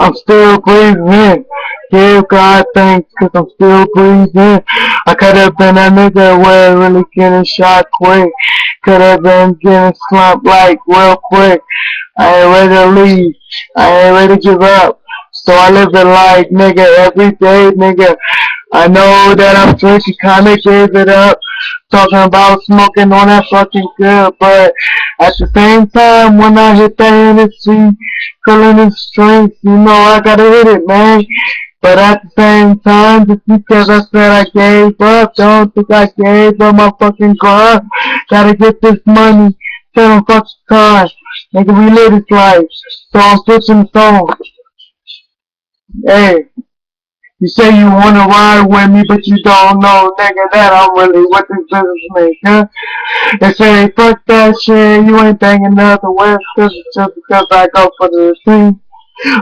I'm still breathing. Give God thanks, cause I'm still breathing. I could have been a nigga where really getting shot quick. Could have been getting slumped like real quick. I ain't ready to leave. I ain't ready to give up. So I live the life, nigga, every day, nigga. I know that I'm drinking, kinda gave it up. Talking about smoking on that fucking good, but at the same time, when I hit that Hennessy, feeling the strength, you know I gotta hit it, man. But at the same time, just because I said I gave up, don't think I gave up my fucking car. Gotta get this money, till I'm fucking time. Nigga, we live this life. So I'm switching the song. Hey. You say you wanna ride with me, but you don't know, nigga, that I'm really with this business, nigga. They say, fuck that shit, you ain't banging nothing West Coast just because I go for the team.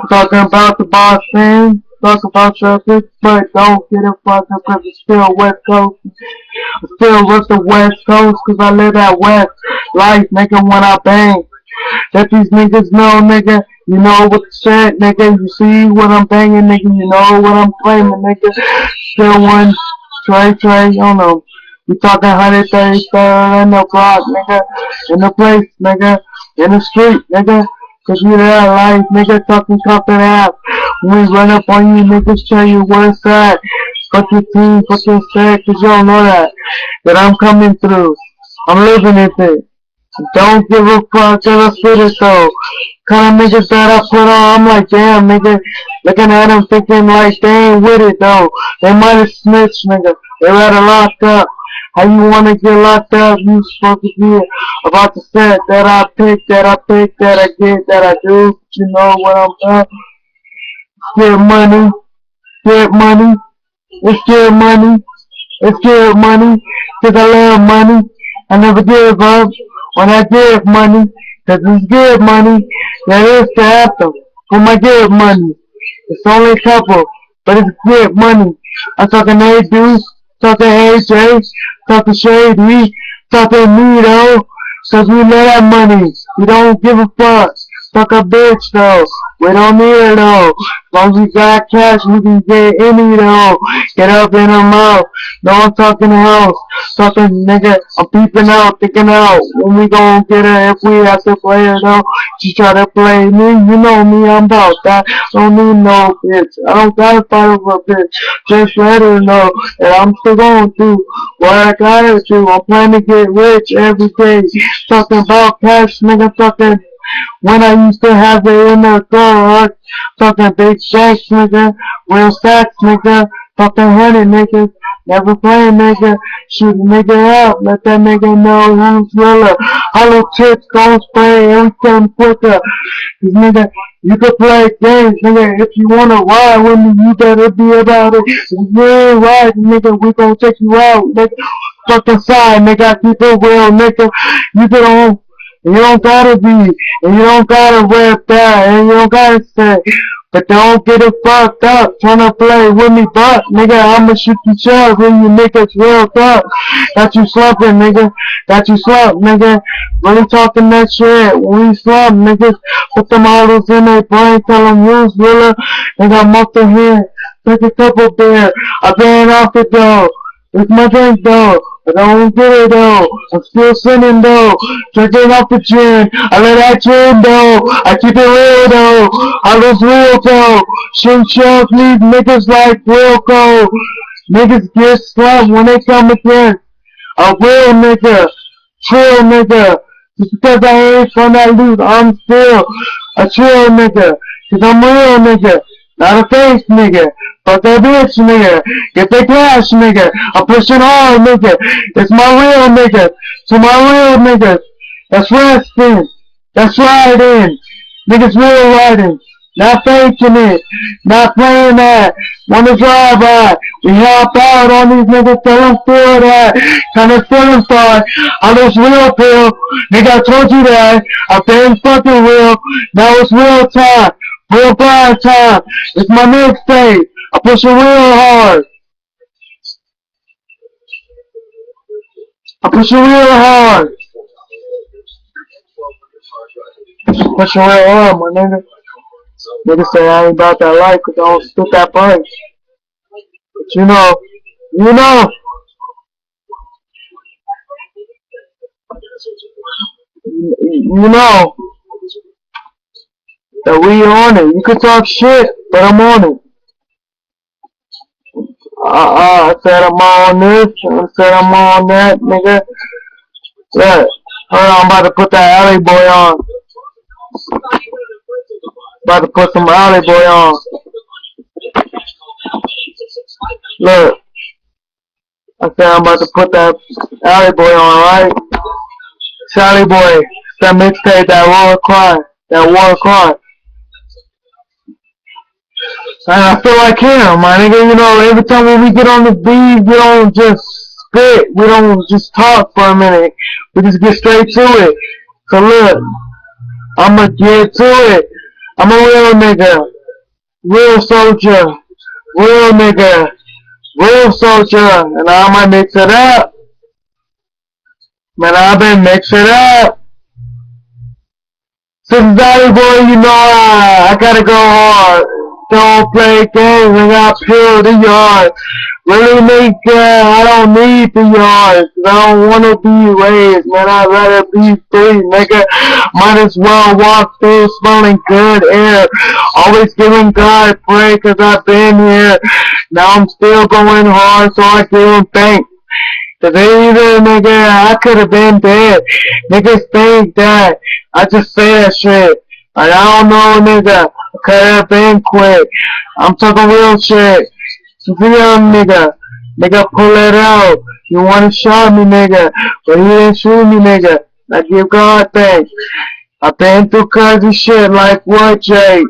Talking about the boss man, talk about your bitch, but don't get it fucked up cause it's still West Coast. I'm still with the West Coast cause I live that West life, nigga, when I bang. Let these niggas know, nigga, you know what the shit, nigga. You see what I'm banging, nigga. You know what I'm claiming, nigga. Still one, Trey, you know. We talking 133rd in the block, nigga. In the place, nigga. In the street, nigga. Cause we that life, nigga. Talking something out. When we run up on you, niggas tell you where it's at. Fuck your team, fuck your set, cause you don't know that. That I'm coming through. I'm living it. Don't give a fuck till I spit it though. Kind of niggas that I put on, I'm like, damn, nigga. Looking at them thinking like they ain't with it though. They might have snitched, nigga. They rather locked up. How you wanna get locked up? You supposed to be about the set that I pick, that I get, that I do. You know what I'm talking? Get money, get money. It's get money. It's good money, cause I love money. I never give up when I give money, cause it's good money. That is the anthem for my good money. It's only a couple, but it's good money. I'm talking A Deuce, talking AJ, talking Shady, talking me though, cause we love that money. We don't give a fuck. Fuck a bitch though. We don't need it though. As long as we got cash, we can get any though. Get up in her mouth. No one talking house. Talking nigga, I'm peeping out, thinking out. When we gon' get her if we have to play her though. She try to play me, you know me, I'm about that. Don't need no bitch. I don't gotta fight over a bitch. Just let her know that I'm still gonna do what I gotta do. I'm planning to get rich every day. Talking about cash, nigga, talking when I used to have it in the car, talking big shacks, nigga, real stacks, nigga, talking 100 niggas, never playing, nigga, shoot a nigga out, let that nigga know who's realer. Hollow tips don't spray every time quicker. Cause nigga, you can play games, nigga, if you wanna ride with me, you better be about it. If you ain't riding, nigga, we gon' take you out, nigga. Fucking side, nigga, I keep it real, nigga. You get on. You don't gotta be, and you don't gotta rap that, and you don't gotta say, but don't get it fucked up, tryna play with me, but, nigga, I'ma shoot you shells when you niggas real up. Got you slumping, nigga, got you slumped, nigga, really talking that shit, when we slump, niggas, put them models in their brain, tell them who's realer, they got muscle here, take a couple beer, I been off it though. It's my drink though, but I don't get it though. I'm still sinning though, drinking off the gin. I let that gin though, I keep it real though. I was real though. Shoot shells leave niggas like real gold. Niggas get slumped when they come again. A real nigga, chill nigga. Just because I ain't from that loot, I'm still a chill nigga. Cause I'm real nigga, not a face nigga. Fuck that bitch nigga. Get that cash nigga. I'm pushing hard nigga. It's my real nigga. To my real niggas. That's resting. That's riding. Niggas real riding. Not faking it. Not playing that. Wanna drive by. We help out on these niggas till them feel that. Kinda feeling thought. I was real pill. Nigga, I told you that. I've been fucking real. Now it's real time. Real grind time. It's my mixtape. I push it real hard. I push it real hard. Push it real hard, my nigga. Niggas say I ain't about that life 'cause I don't spit that price. But you know that we on it. You can talk shit, but I'm on it. I said I'm on this, I said I'm on that, nigga. Yeah. Hold on, I'm about to put that alley boy on. About to put some alley boy on. Look. I said I'm about to put that alley boy on, right? Sally boy, that mixtape, that war cry. And I feel like him, my nigga, you know, every time when we get on the beat, we don't just spit, we don't just talk for a minute, we just get straight to it. So look, I'ma get to it. I'm a real nigga, real soldier, real nigga, real soldier, and I might mix it up. Man, I've been mixing it up. Since Valley Boy, you know I gotta go hard. Don't play games, I got pure the yard. Really make I don't need the yards. I don't wanna be raised, man, I'd rather be free, nigga. Might as well walk through smelling good air. Always giving God praise 'cause I've been here. Now I'm still going hard, so I give him thanks. 'Cause either, nigga, I could've been dead. Niggas think that I just say that shit. Like, I don't know, nigga. I could've been quick. I'm talking real shit. Real nigga. Nigga, pull it out. You wanna shot me, nigga. But he didn't shoot me, nigga. I give God thanks. I've been through crazy shit like what, Jake?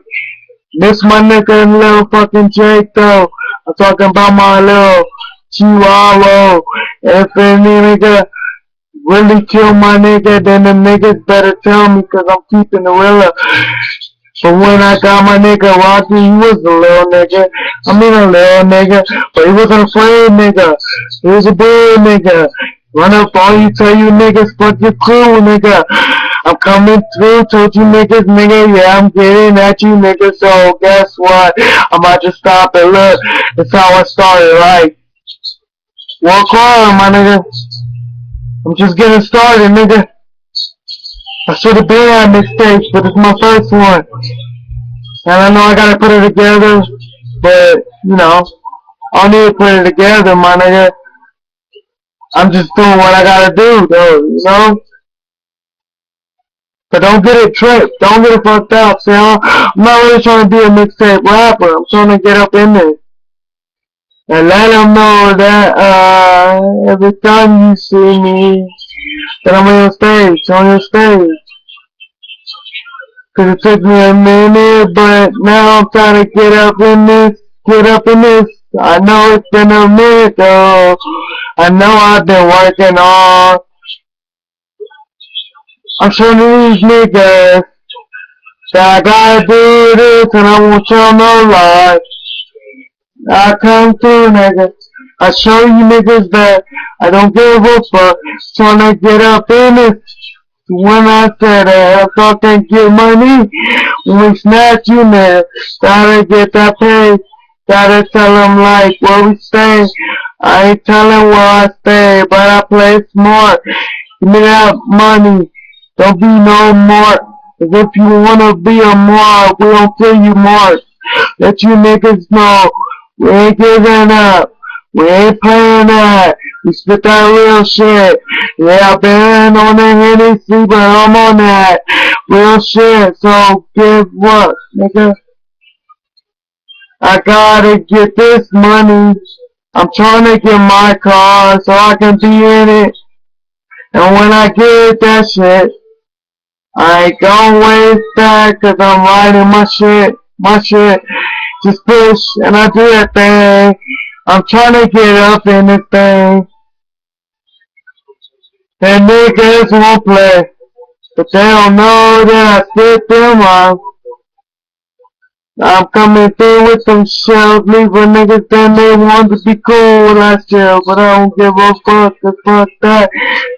Miss my nigga and little fucking Jake, though. I'm talking about my little Chihuahua. If any nigga really kill my nigga, then the niggas better tell me 'cause I'm keeping the realer. But when I got my nigga Rocky, he was a little nigga. I mean a little nigga, but he wasn't afraid, nigga. He was a big nigga. Run up on you, tell you niggas, fuck your crew, nigga. I'm coming through, told you niggas, nigga, yeah, I'm getting at you, nigga, so guess what? I might just stop and look. That's how I started, right? Walk hard, my nigga. I'm just getting started, nigga. I should have been at mixtapes, but it's my first one. And I know I gotta put it together, but, you know, I don't need to put it together, my nigga. I'm just doing what I gotta do, though, you know? But don't get it tripped. Don't get it fucked up, see? I'm not really trying to be a mixtape rapper. I'm trying to get up in there. And let them know that, every time you see me, that I'm on your stage. 'Cause it took me a minute, but now I'm trying to get up in this. I know it's been a minute though. I know I've been working on. I'm showing these niggas that I gotta do this and I won't tell no lie. I come through, nigga. I show you niggas that I don't give a fuck. Trying to get up in this. When I said I fucking get money, when we snatch you, man, gotta get that pay. Gotta tell them like where we stay. I ain't telling where I stay, but I play smart. Give me that money. Don't be no more. 'Cause if you wanna be a mark, we don't kill you mark. Let you niggas know we ain't giving up. We ain't playing that. We spit that real shit. Yeah, I've been on the Hennessy, but I'm on that real shit. So give what, nigga? I gotta get this money. I'm trying to get my car so I can be in it. And when I get that shit, I ain't gonna waste that 'cause I'm riding my shit. Just push and I do that thing. I'm trying to get up in this thing. And niggas won't play, but they don't know that I spit them off. I'm coming through with some shells, leaving niggas then they want to be cool last year, but I don't give a fuck, 'cause fuck that,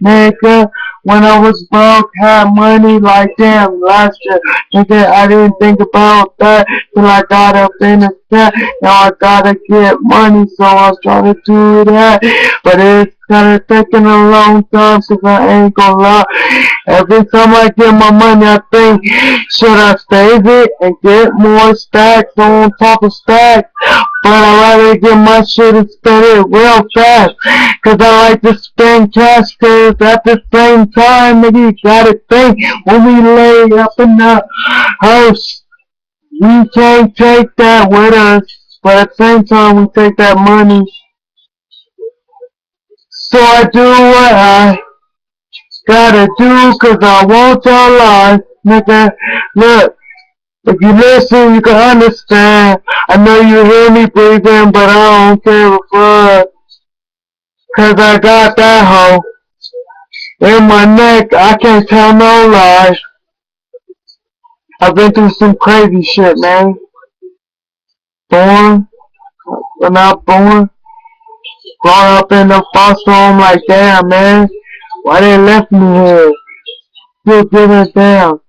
nigga. When I was broke, had money like damn last year. Nigga, I didn't think about that till I got up in the set. Now I gotta get money, so I'm trying to do that. But it's kinda taking a long time, cause I ain't gonna lie. Every time I get my money, I think, should I save it and get more stacks on top of stacks? But I'd rather get my shit and spend it real fast. Cause I like to spend cash, cause at the same time, nigga, you gotta think, when we lay up in the house, we can't take that with us. But at the same time, we take that money. So I do what I gotta do, cause I won't tell lies. Nigga, look, if you listen, you can understand. I know you hear me breathing, but I don't care a fuck. Cause I got that hoe in my neck, I can't tell no lies. I've been through some crazy shit, man. Born, but not born. Growing up in the foster home like, damn, man. Why they left me here? Still giving it down.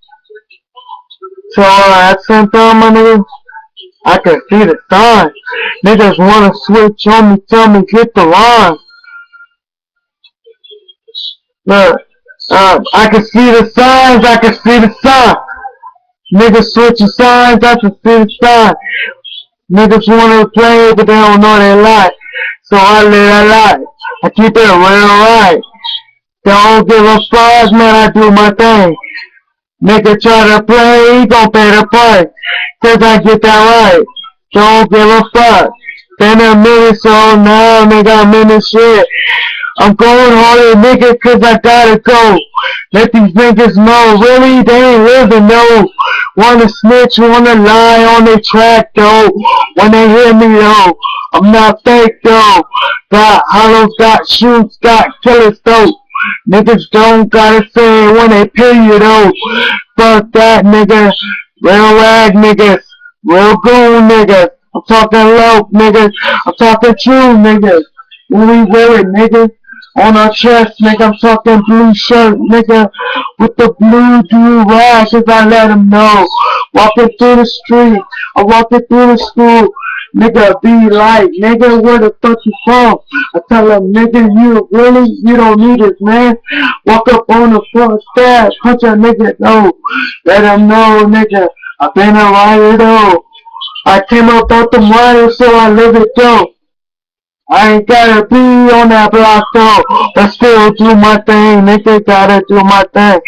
So at the same time, my nigga, I can see the sign. Niggas wanna switch on me, tell me get the line. Look, I can see the signs, I can see the sign. Niggas switching signs, I can see the sign. Niggas wanna play, but they don't know they lie. So I live a lie. I keep it real right. Don't give a fuck, man, I do my thing. Nigga try to play, he gon' pay the price. Cause I get that right. Don't give a fuck. Been a minute, so now nigga I'm in this shit. I'm going harder, nigga, cause I gotta go. Let these niggas know, really, they ain't living, no. Wanna snitch, wanna lie on their track, though. When they hear me, though, I'm not fake, though. Got hollows, got shoots, got killers, though. Niggas don't gotta say it when they pay you, though. Fuck that, nigga. Real rag niggas. Real goon niggas. I'm talking low, niggas. I'm talking true, niggas. When we wear it, nigga. On our chest, nigga, I'm talking blue shirt, nigga, with the blue do-rag, cause I let them know. Walking through the street, I'm walking through the school, nigga, be like, nigga, where the fuck you from? I tell them, nigga, you don't need it, man. Walk up on the front steps, punch a nigga, no. Let them know, nigga, I've been a rider, though. I came up out the water, so I live it, though. I ain't gotta be on that block though, but still do my thing, nigga, gotta do my thing.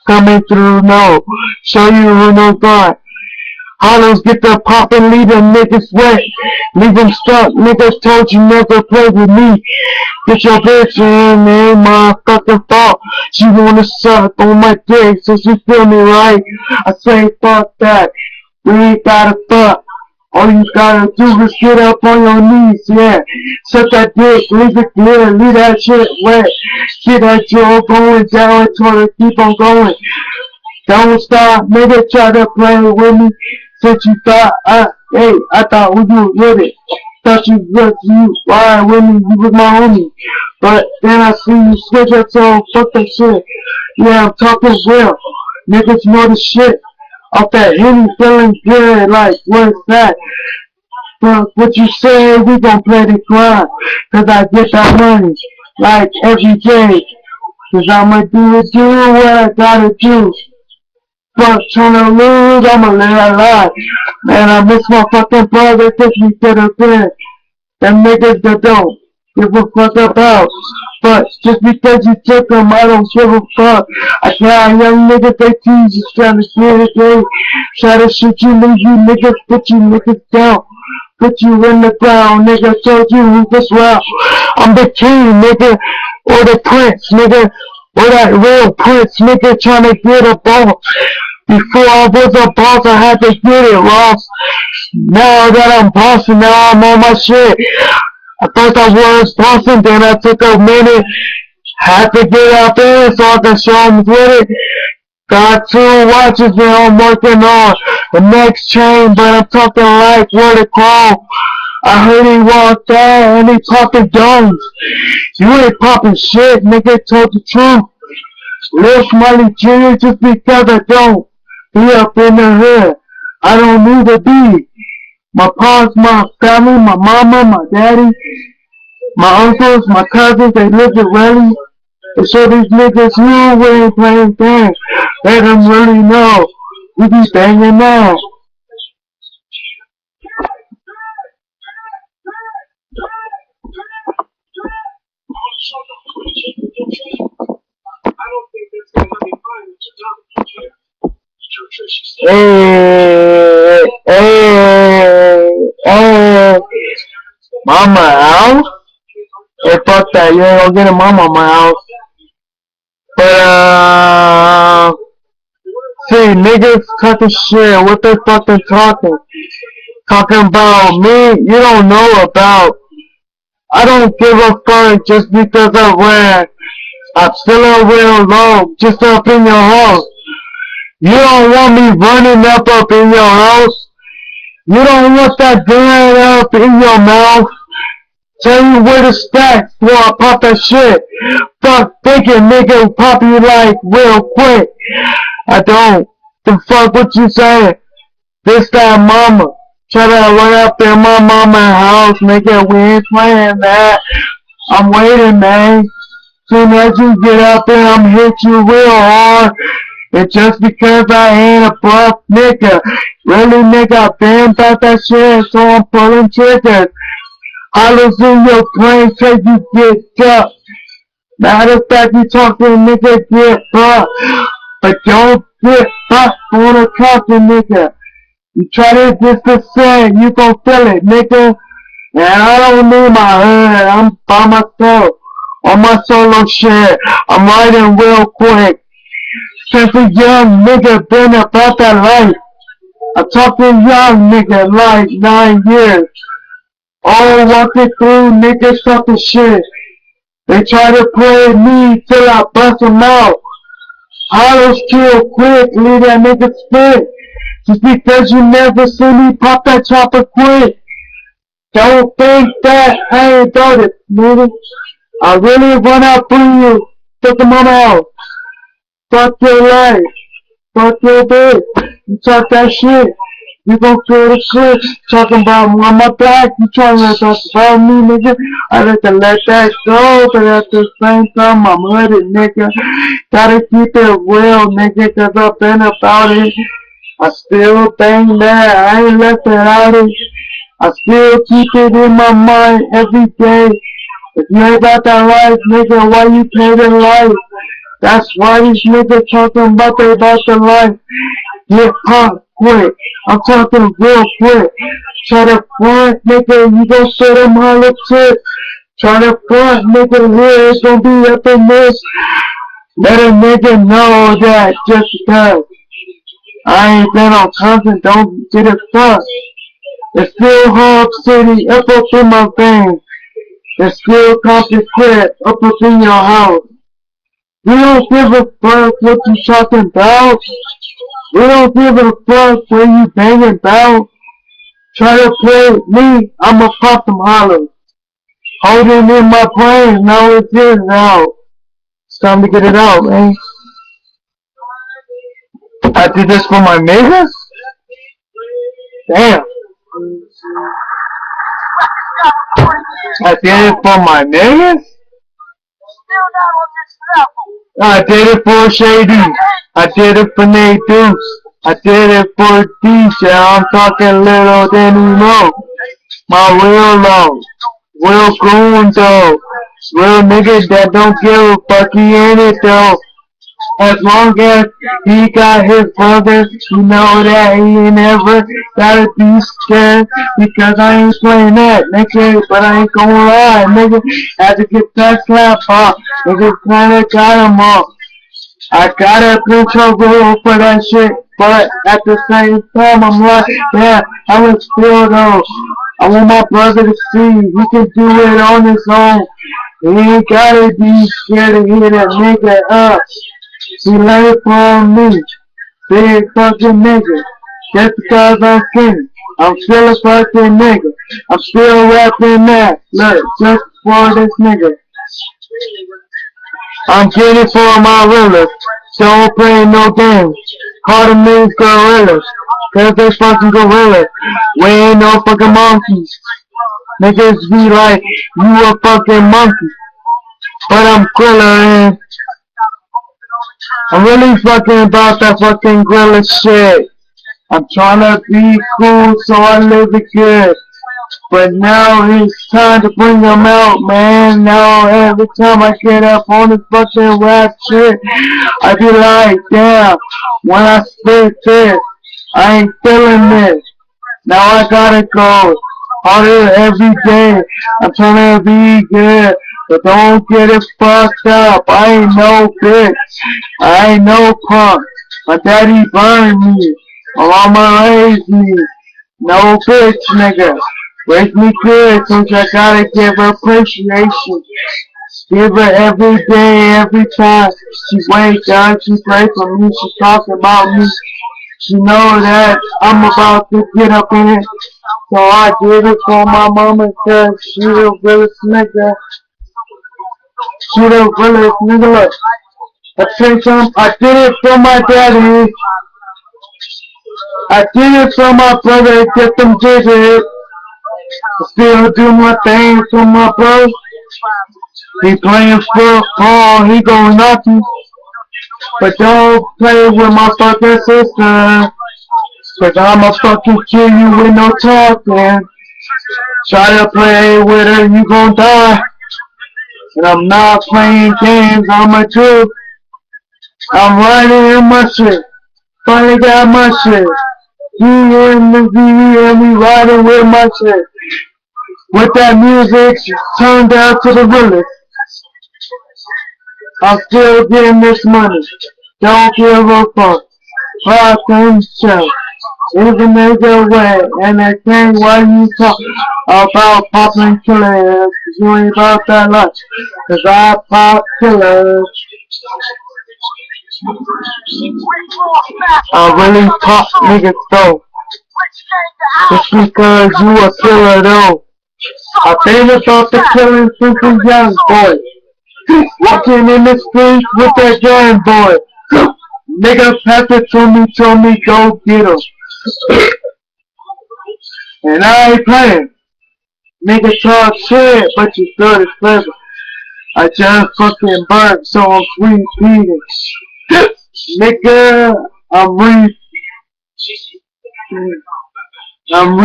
Coming through, no, show you who knows God. Hollows get the poppin', leave them niggas wet, leave them stuck, niggas told you never play with me. Get your bitch in, ain't my fucking fault. She wanna suck on my dick, so she feel me right. I say fuck that, we ain't gotta fuck. All you gotta do is get up on your knees, yeah. Suck that dick, leave it clear, leave that shit wet. Get that jaw going down until it keep on going. Don't stop, nigga, try to play with me. Since you thought, I thought we was with it. Thought you ride with me, you was my homie. But then I see you switch up, so fuck that shit. Yeah, I'm talking real. Niggas know the shit. Off that Henny feeling good, like, what's that? But what you say, we gon' play the grind. Cause I get that money, like, every day. Cause I'ma do what I gotta do. Fuck tryna lose, I'ma live a lie. Man, I miss my fucking brother, cause we could have been. Them niggas that don't give a fuck about. But just because you took them, I don't give a fuck. I got young niggas, they tease you, trying to get it, they try to shoot you, leave you niggas, put you niggas down. Put you in the ground, nigga, told you who this round. I'm the king, nigga, or the prince, nigga, or that real prince, nigga, trying to get a ball. Before I was a boss, I had to get it, Ross. Now that I'm bossing, now I'm on my shit. I thought I was bossing, then I took a minute. Had to get out there so I can show them with it. Got 2 watches that I'm working on. The next chain, but I'm talking like where to crawl. I heard he walked out and he popping guns. You ain't popping shit, nigga, told the truth. Lil Smiley Jr. just because I don't be up in the hood. I don't need to be. My pops, my family, my mama, my daddy, my uncles, my cousins, they live in Raleigh. And so these niggas here we ain't playing games. Let them really know. We be banging that. Hey, hey, mama house? Hey, fuck that, you ain't gonna get a mama at my house. But, see, niggas talking shit, what they fucking talking? Talking about me, you don't know about. I don't give a fuck just because I ran. I'm still a real low, just up in your house. You don't want me running up in your house. You don't want that gun up in your mouth. Tell you where to stack before I pop that shit. Fuck thinking nigga pop you like real quick. I don't. The fuck what you saying? This that mama. Try to run up in my mama's house, nigga. We ain't playing that. I'm waiting, man. Soon as you get up there, I'm hit you real hard. And just because I ain't a buff nigga, really nigga, I've been about that shit, so I'm pulling triggers. Hollows in your brain till you get up. Matter of fact, you talking nigga, get fucked. But don't get fucked on a talking nigga. You try to diss the same, you gon' feel it, nigga. And I don't need my hood, I'm by myself. On my solo shit, I'm riding real quick. Since a young nigga been about that life. I'm talking young nigga, like 9 years. All walking through niggas talking shit. They try to play me till I bust them out. Hollows kill quick, leave that nigga spit. Just because you never see me pop that chopper quick. Don't think that I ain't got it, nigga. I really run out for you. Fuck them out. Fuck your life. Fuck your bitch. You talk that shit. You gon' feel the shit. Talking about me on my back. You tryna talk about me, nigga. I like to let that go, but at the same time, I'm hooded, nigga. Gotta keep it real, nigga, cause I've been about it. I still bang that. I ain't left it out it. I still keep it in my mind every day. If you ain't about that life, nigga, why you play the life? That's why these niggas talking about they about the life. Get hot quick. I'm talking real quick. Try to front, nigga, you gon' show them hollow tip. Try to front, nigga, here it's gon' be up in this. Let a nigga know that just because I ain't been on content, don't get it fucked. It's still Hub City up in my veins. It's still Compton Crib up in your house. We don't give a fuck what you talking about. We don't give a fuck where you banging about. Try to play with me, I'ma pop them hollows. Holding in my brain, now it's here now. It's time to get it out, man. I did this for my niggas? Damn. I did it for my niggas? I did it for Shady. I did it for Nate Deuce. I did it for DJ. I'm talking little Danny Mo. My real low. Real goon though. Real nigga that don't give a fuck, he ain't it though. As long as he got his brother, you know that he ain't never gotta be scared. Because I ain't playing that, nigga. But I ain't gonna lie, nigga. Had to get that slap off. Nigga kinda got him off. I gotta pinch a rule for that shit. But at the same time, I'm like, yeah, I was still though. I want my brother to see he can do it on his own. He ain't gotta be scared to hit a nigga up. He learned from me, big fucking nigga. Just because I'm skinny, I'm still a fucking nigga. I'm still rapping that. Look, just for this nigga. I'm getting for my realers. Don't play no games. Call them niggas gorillas. Cause they fucking gorillas. We ain't no fucking monkeys. Niggas be like, you a fucking monkey. But I'm Grilla and I'm really fucking about that fucking Grilla shit. I'm tryna be cool so I live it good. But now it's time to bring them out, man. Now every time I get up on this fucking rap shit, I be like, damn, when I spit this, I ain't feeling this. Now I gotta go harder every day. I'm trying to be good, but don't get it fucked up. I ain't no bitch. I ain't no punk. My daddy burned me. My mama raised me. No bitch, nigga. Raise me good, so I gotta give her appreciation. Give her every day, every time. She wake up, she pray for me, she talk about me. She know that I'm about to get up in it. So I did it for my mama, cause she the realest nigga. She the realest nigga. Look, at the same time, I did it for my daddy. I did it for my brother, get them digits. I still do my thing for my bro. He playing football, he going nothing. But don't play with my fucking sister. Cause I'ma fucking kill you with no talking. Try to play with her, you gon' die. And I'm not playing games, I'm a truth. I'm riding in my shit. Finally got my shit. You in the TV and we riding with my shit. With that music turned down to the realest. I'm still getting this money. Don't give a fuck. Fuck themselves. Even nigga way, and I think why you talk about popping killers, cause you ain't about that life, cause I pop killers. I really pop niggas though, just because you a killer though. I've been about the killing since a young boy, walking in the streets with that young boy. Nigga pass it to me, told me go get him. And I ain't playing. Nigga talk shit, but you still is clever. I just fucking burnt, so I'm repeating. Nigga, I'm repeating. I'm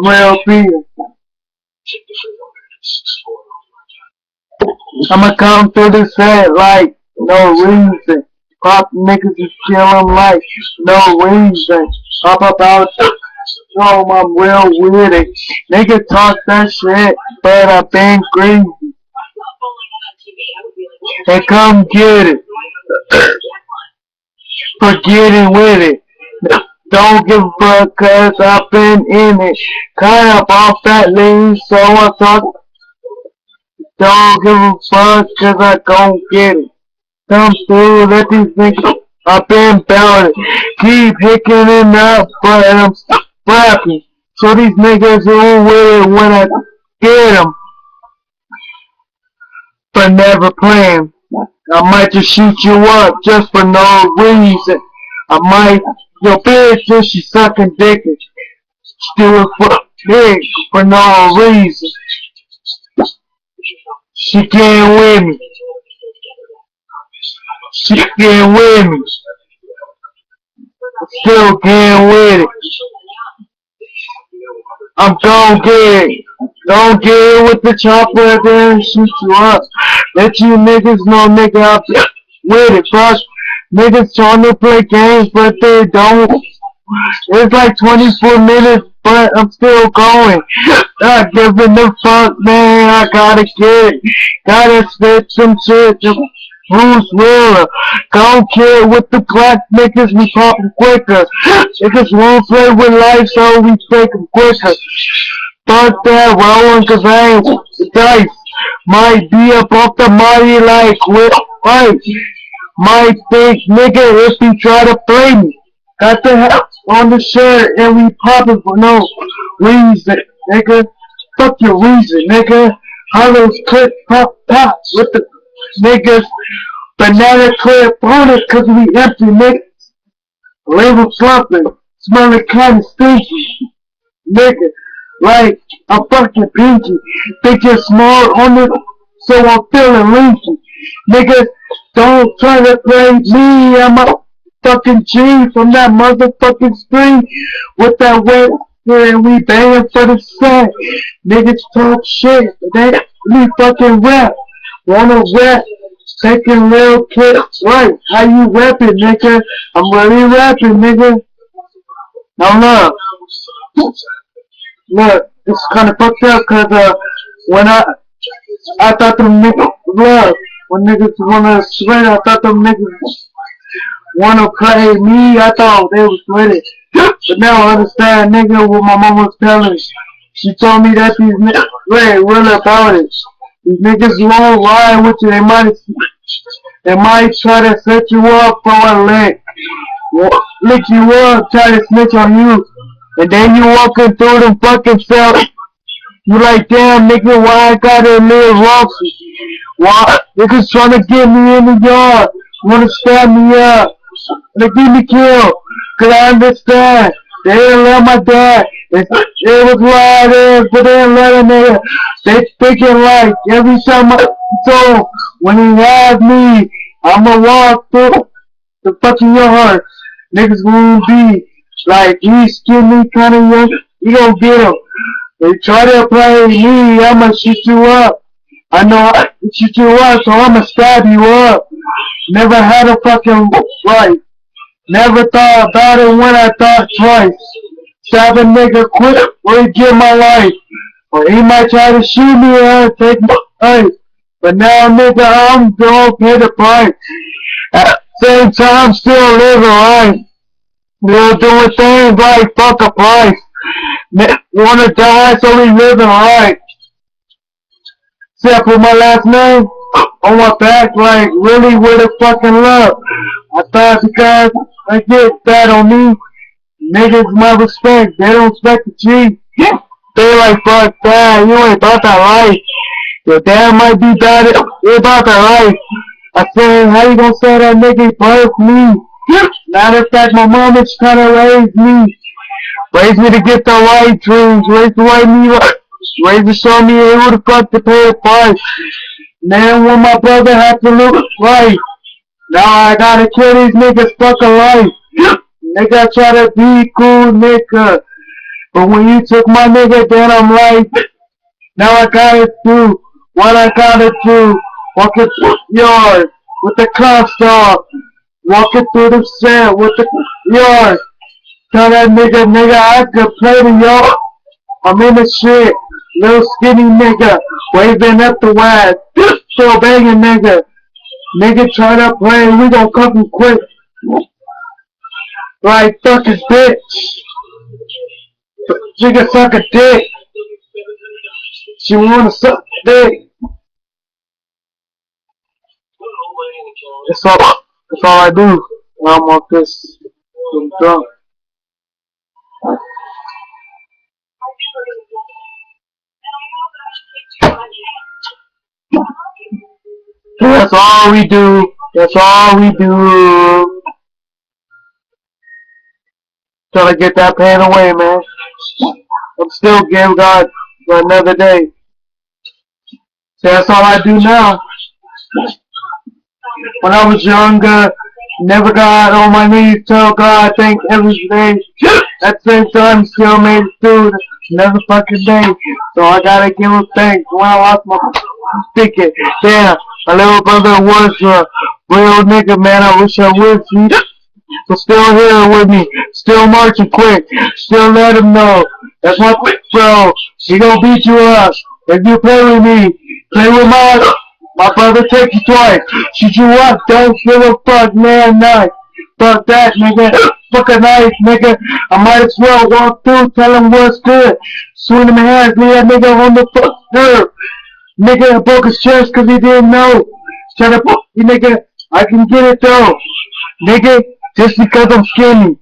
real beating. I'ma come through this set like no reason. Pop niggas is killing like no reason. Pop about show I'm real with it. Nigga talk that shit, but I been crazy. And come get it. Forget it with it. Don't give a fuck cause I've been in it. Kind of off that lean, so I talk. Don't give a fuck cause I gon' get it. Come through, let these niggas, I've been bout it. Keep picking it up, but I'm rapping. So these niggas who with it when I get them. But never playing. I might just shoot you up just for no reason. I might, your bitch just she sucking dick and still for dick for no reason. She can't win me. She can't win me. Still can't win it. I'm gon' get it. Don't get it with the chopper there and shoot you up. Let you niggas know, nigga, I'm with it, fuck. Niggas trying to play games, but they don't. It's like 24 minutes, but I'm still going. Not giving a fuck, man. I gotta get it. Gotta spit some shit. Who's realer? Don't care with the black niggas, we poppin' quicker. Niggas won't play with life, so we take them quicker. Fuck that rolling, cause I ain't the dice. Might be up off the money like with fight. Might think nigga if he try to play me. Got the hat on the shirt and we poppin' for no reason, nigga. Fuck your reason, nigga. Hollows clip pop pop with the niggas. Banana clip on it cause we empty niggas. Label slumping, smelling kinda stinky. Nigga, like I'm fucking pinky. Bitches small on it, so I'm feeling leaky. Niggas, don't try to play me. I'm a fucking G from that motherfucking street with that wet and we banging for the set. Niggas talk shit, but they really fucking rap. Wanna rap? Taking little kids, right? How you rapping, nigga? I'm really rapping, nigga. No, look, it's kind of fucked up, cause when I thought them niggas love, when niggas wanna sweat, I thought them niggas wanna play me, I thought they was with it. But now I understand, nigga, what my mama was telling me. She told me that these niggas ain't real about it. These niggas won't lie with you, they might try to set you up for a lick. Lick you up, try to snitch on you. And then you walking through them fucking cells. You like, damn, nigga, why I gotta live Roxy? Why? Niggas trying to get me in the yard. Wanna stab me up. They give me killed. Cause I understand. They didn't let my dad. It was liars, but they didn't let a nigga. They thinking like every time I told when he had me, I'ma walk through the fucking yard. Niggas gonna be like, he's skinny, kinda young. You gon' get him. They try to play me, I'ma shoot you up. I know I can shoot you up, so I'ma stab you up. Never had a fucking life. Never thought about it when I thought twice. Stab a nigga quick, or he get my life. Or he might try to shoot me and take my life. But now, nigga, I'm gonna pay the price. At the same time, still living life. Still doing things like fuck a price. Wanna die, so we living right. Except for my last name on my back, like really with a fucking love. I thought because I get that on me, niggas my respect. They don't respect the G. They like fuck that, you ain't about that life. Your dad might be bad, you about that life. I said, how you gonna say that nigga birthed me? Matter of fact, my mama just kinda raised me. Raised me to get the right dreams, raised to write me right. Raised to show me who the fuck to pay the price. Then when my brother had to look right, now I gotta kill these niggas fucking life. Nigga try to be cool, nigga. But when you took my nigga, then I'm like, now I gotta do what I gotta do. Walking through the yard with the cop star. Walking through the sand with the yard. Tell that nigga, I could play the yard. I'm in the shit. Little skinny nigga. Waving up the wag. Still banging nigga. Nigga try to play, we gon' come quick. Like fucking bitch. She can suck a dick. She wanna suck a dick. That's all I do when I'm off this. I'm drunk. That's all we do. That's all we do. Trying to get that pain away, man. I'm still giving God for another day. So that's all I do now. When I was younger, never got on my knees, tell God thank every day. At the same time, still made it through another fucking day. So I gotta give him thanks. When I lost my ticket, damn, my little brother was a real nigga, man. I wish I would see. So still here with me, still marching quick, still let him know. That's my quick bro. He gon' beat you up if you play with me. Play with my brother take you twice. Shoot you up, don't give a fuck, man, nice. Fuck that, nigga. Fuck a knife, nigga. I might as well walk through, tell him what's good. Swing him hands, leave that nigga on the fuck nerve. Nigga broke his chest cause he didn't know. Shut up, you nigga. I can get it though. Nigga, just because I'm skinny.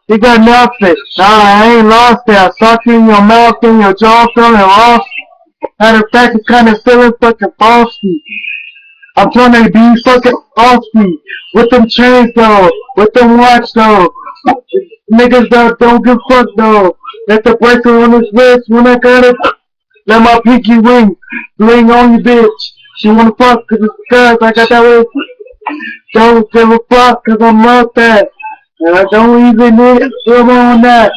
You got nothing. Nah, I ain't lost it. I sucked in your mouth and your jaw feeling lost. Matter of fact, it's kind of feeling fucking frosty. I'm trying to be fucking frosty. With them chains though. With them watch though. Niggas that don't give a fuck though. Let the bracelet on his wrist when I got it. Let my pinky ring on you bitch. She wanna fuck cause it's because I got that way. Don't give a fuck cause I'm up that. And I don't even need it on that.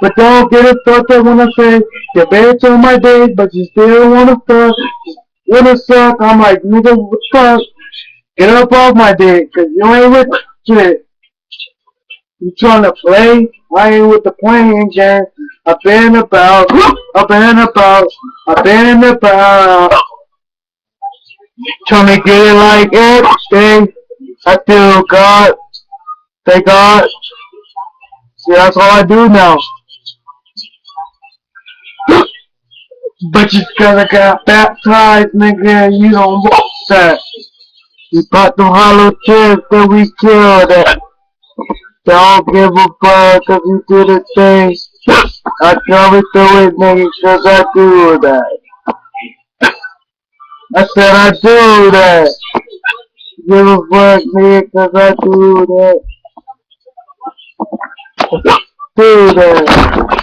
But don't get it fucked up when I say your bitch on my dick, but you still wanna fuck. Wanna suck. I'm like, nigga, what the fuck? Get up off my dick, cause you ain't with shit. You trying to play? I ain't with the playing game. I've been about. Trying to get it like everything. I feel God. Thank God. See, that's all I do now. But just cause I got baptized, nigga, you don't want that. You bought them hollow tips that we killed at. Don't give a fuck cause you did a thing. I come through it, nigga, cause I do that. I said I do that. Give a fuck, nigga, cause I do that. Do that.